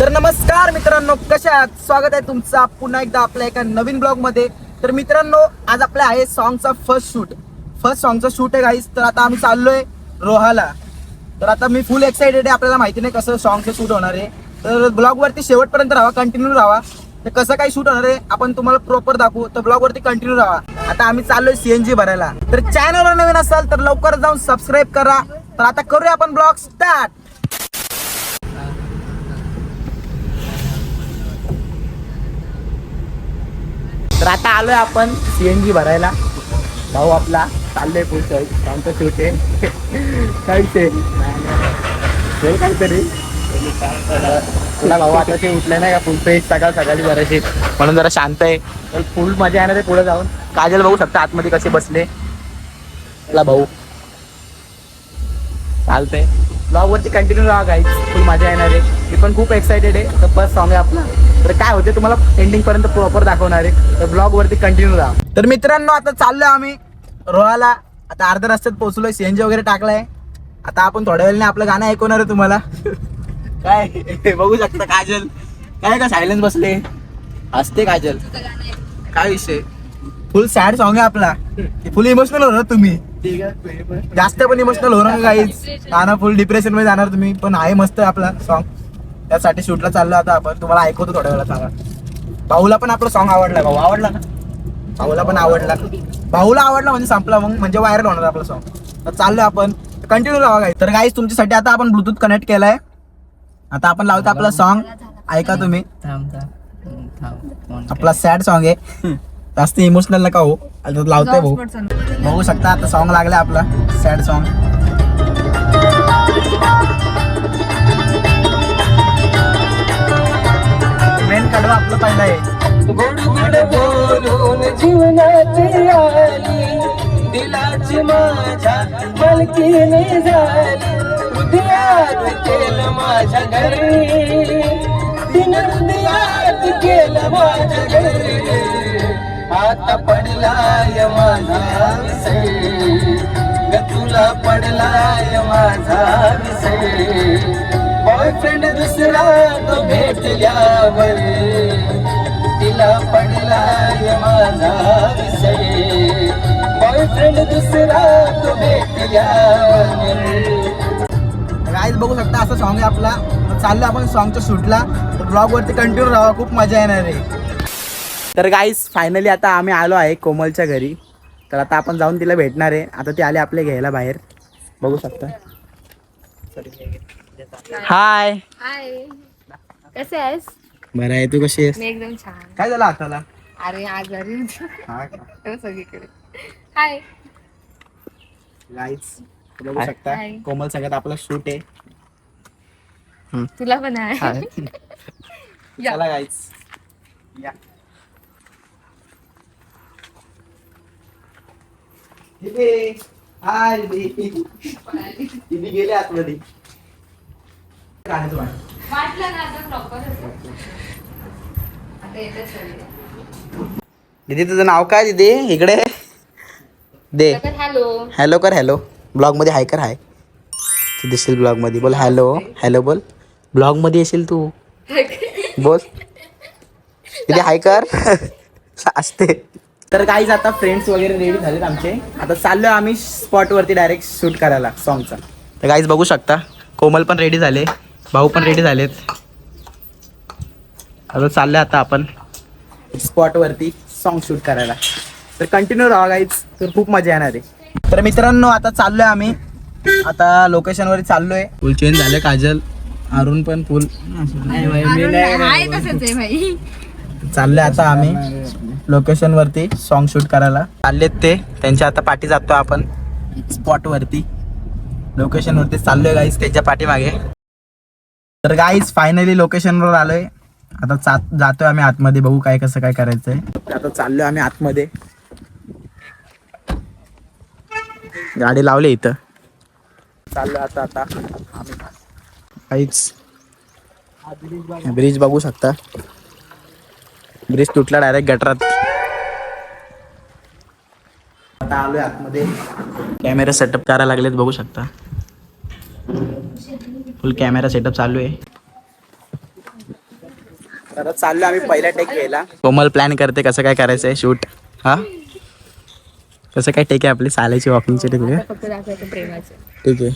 तर नमस्कार मित्रांनो, कशा आहात? स्वागत आहे तुमचा पुन्हा एकदा आपल्या एका नवीन ब्लॉग मध्ये. तर मित्रांनो, आज आपल्या आहे सॉन्गचा फर्स्ट सॉन्गचा शूट आहे गाईस. तर आता आम्ही चाललोय रोहाला. तर आता मी फुल एक्साइटेड आहे. आपल्याला माहिती नाही कसं सॉन्गचं शूट होणार आहे. तर ब्लॉग वरती शेवटपर्यंत राहा, कंटिन्यू राहा. तर कसं काय शूट होणार आहे आपण तुम्हाला प्रॉपर दाखवू. तर ब्लॉग वरती कंटिन्यू राहा. आता आम्ही चाललोय CNG भरायला. तर चॅनलवर नवीन असाल तर लवकर जाऊन सबस्क्राईब करा. तर आता करूया आपण ब्लॉग स्टार्ट. तर आता आलोय आपण CNG भरायला. भाऊ आपला चाललोय पुढचं शूट आहे. काहीतरी तुला भाऊ आता ते उठले नाही का फुल पेज सकाळी भरायचे म्हणून जरा शांत आहे. तर फुल मजा येणार आहे पुढे जाऊन. काजल बघू शकता आतमध्ये कसे बसले. तुला भाऊ चालतंय. ब्लॉग वरती कंटिन्यू राहा गाईज, फुल मजा येणार आहे. मी पण खूप एक्साइटेड आहे. तर फर्स्ट सॉन्ग आहे आपला. तर काय होते तुम्हाला एंडिंग पर्यंत प्रॉपर दाखवणार आहे. तर ब्लॉग वरती कंटिन्यू राहा. तर मित्रांनो, आता चाललोय आम्ही रोहाला. आता अर्ध्या रस्त्यात पोहोचलोय. CNG वगैरे टाकलाय. आता आपण थोड्या वेळाने आपलं गाणं ऐकवणार आहे तुम्हाला. काय बघू शकता काजल काय का सायलेन्स बसले. हसते काजल. काय विषय, फुल सॅड सॉन्ग आहे आपला. फुल इमोशनल होणार तुम्ही. जास्त पण इमोशनल होणार गाईज. गाणं फुल डिप्रेशन मध्ये जाणार तुम्ही. पण आहे मस्त आपला सॉन्ग. त्यासाठी शूटला चाललो आता आपण. तुम्हाला ऐकवतो थोड्या वेळा. सांगा भाऊला पण आपला सॉन्ग आवडला. भाऊ आवडला ना? भाऊला पण आवडला. भाऊला आवडला म्हणजे संपला मग, म्हणजे व्हायरल होणार आपला सॉन्ग. तर चाललोय आपण, कंटिन्यू राहा गाईज. तर गाईज तुमच्यासाठी आता आपण ब्लूटूथ कनेक्ट केलाय. आता आपण लावतो आपला सॉन्ग. ऐका तुम्ही. आपला सॅड सॉन्ग आहे. जास्त इमोशनल नका हो. आता लावतोय भाऊ. बघू शकता आता सॉन्ग लागलाय आपला सॅड सॉन्ग. मेन कडवा आपलं पहिलं आहे. गोड गोड बोलून जीवनाची आली, दिलाची माझ्या मालकीने झाली. हृदयात केलं माझ्या घरी, तिन हृदयात केलं माझ्या घरी. आता पडलाय माझा विसर, ग तुला पडलाय माझा विसर. बॉयफ्रेंड दुसरा तो भेटल्यावर, तिला पडलाय माझा विसर. बॉयफ्रेंड दुसरा तो भेटल्यावर. गाईज बघू शकता असं सॉन्ग आहे आपला. चाललं आपण सॉन्गच्या शूटला. तर ब्लॉग वरती कंटिन्यू राहा, खूप मजा येणार आहे. तर गाईज फायनली आता आम्ही आलो आहे कोमलच्या घरी. तर आता आपण जाऊन तिला भेटणार आहे. आता ती आले आपल्या घ्यायला बाहेर. बघू शकता. हाय. हाय, कसे आहेस? बरं आहे, तू कशी आहेस? मी एकदम छान. काय झालं हाताला? अरे आजारी होतो. हा का? तेव्हा सगळीकडे. हाय. गाईज बघू शकता हाय. कोमल सगळ्यात आपला शूट आहे. तुला पण आहे. या. चला गाईज या. हाय दीदी गेले आतमध्ये. वाटलं ना आता प्रॉपर आता येतच सगळे. दीदी तुझं नाव काय दीदी? इकडे दे. हॅलो. हॅलो कर. हॅलो ब्लॉग मध्ये हाय कर. हाय तू दिसशील ब्लॉग मध्ये. बोल हॅलो. हॅलो बोल. ब्लॉग मध्ये येशील तू. बोल दीदी हाय कर. असते. तर काहीच आता फ्रेंड्स वगैरे रेडी झालेत आमचे. आता चाललोय आम्ही स्पॉट वरती डायरेक्ट शूट करायला सॉन्गचा. तर काहीच बघू शकता कोमल पण रेडी झाले, भाऊ पण रेडी झालेत. आता चाललोय आता आपण स्पॉट वरती सॉन्ग शूट करायला. तर कंटिन्यू राहा गाईज, तर खूप मजा येणार आहे. तर मित्रांनो आता चाललोय आम्ही. आता लोकेशन वर चाललोय. फुल चेंज झाले काजल, अरुण पण फुल. आहे तसंच आहे भाई. चाललोय आता आम्ही लोकेशन वरती सॉन्ग शूट करायला. चाललेत ते त्यांच्या आता पाठी जातो आपण स्पॉट वरती. लोकेशन वरती चाललोय गाईज त्यांच्या पाठीमागे. तर गाईज फायनली लोकेशन वर आलोय. आता जातोय आम्ही आतमध्ये. बघू काय कसं काय करायचंय. आता चाललोय आम्ही आतमध्ये. गाडी लावली इथं. चाललोय आता आम्ही काहीच. ब्रिज बघू शकता. ब्रिज तुटला डायरेक्ट गटरात. आता आलोय आतमध्ये. कॅमेरा सेटअप करायला लागलेत बघू शकता. फुल कॅमेरा सेटअप चालू आहे. आता चाललो आम्ही पहिला टेक घ्यायला. कोमल प्लॅन करते कसं काय करायचंय शूट. हा कसं काय टेक आहे आपली चालायची वॉकिंगची टेक आहे. फक्त दाखवायचं प्रेमाचं. ठीक आहे.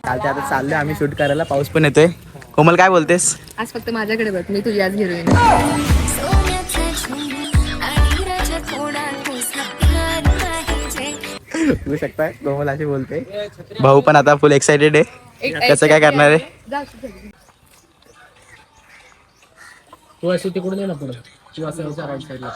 चालते आता चाललोय आम्ही शूट करायला. पाऊस पण येतोय. कोमल काय बोलतेस? आज फक्त माझ्याकडे बघ, मी तुझी आज हिरोईन. बघू शकताय कोमल अशी बोलते. भाऊ पण आता फुल एक्साइटेड आहे. कसं काय करणार आहे. तू अशी तिकडून ये ना पुढे किंवा असं राईट साईडला.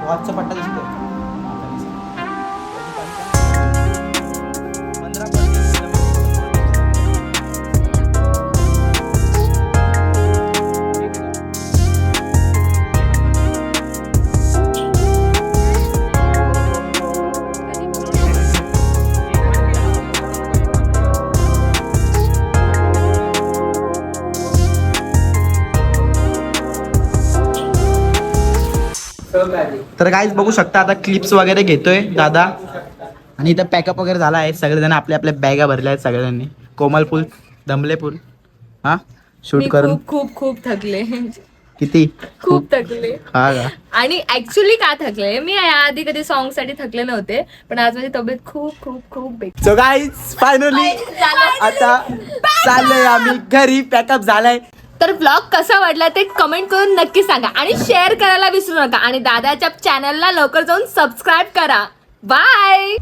वॉचचा पट्टा दिसतो. तर काहीच बघू शकता आता क्लिप्स वगैरे घेतोय दादा. आणि इथं पॅकअप वगैरे झाला आहे. सगळेजण आपल्या आपल्या बॅगा भरल्या आहेत सगळ्यांनी. कोमल फुल दमले फुल हा शूट करून. खूप खूप थकले. किती खूप थकले. हा का. आणि ऍक्च्युली का थकले, मी आधी कधी सॉन्ग साठी थकले नव्हते, पण आज माझी तब्येत खूप खूप खूप बेकार. सो गाईज फायनली आता चाललोय आम्ही घरी. पॅकअप झालाय. तर ब्लॉग कसा वाटला ते कमेंट करून नक्की सांगा आणि शेअर करायला विसरू नका आणि दादाच्या चॅनलला लवकर जाऊन सबस्क्राईब करा. बाय.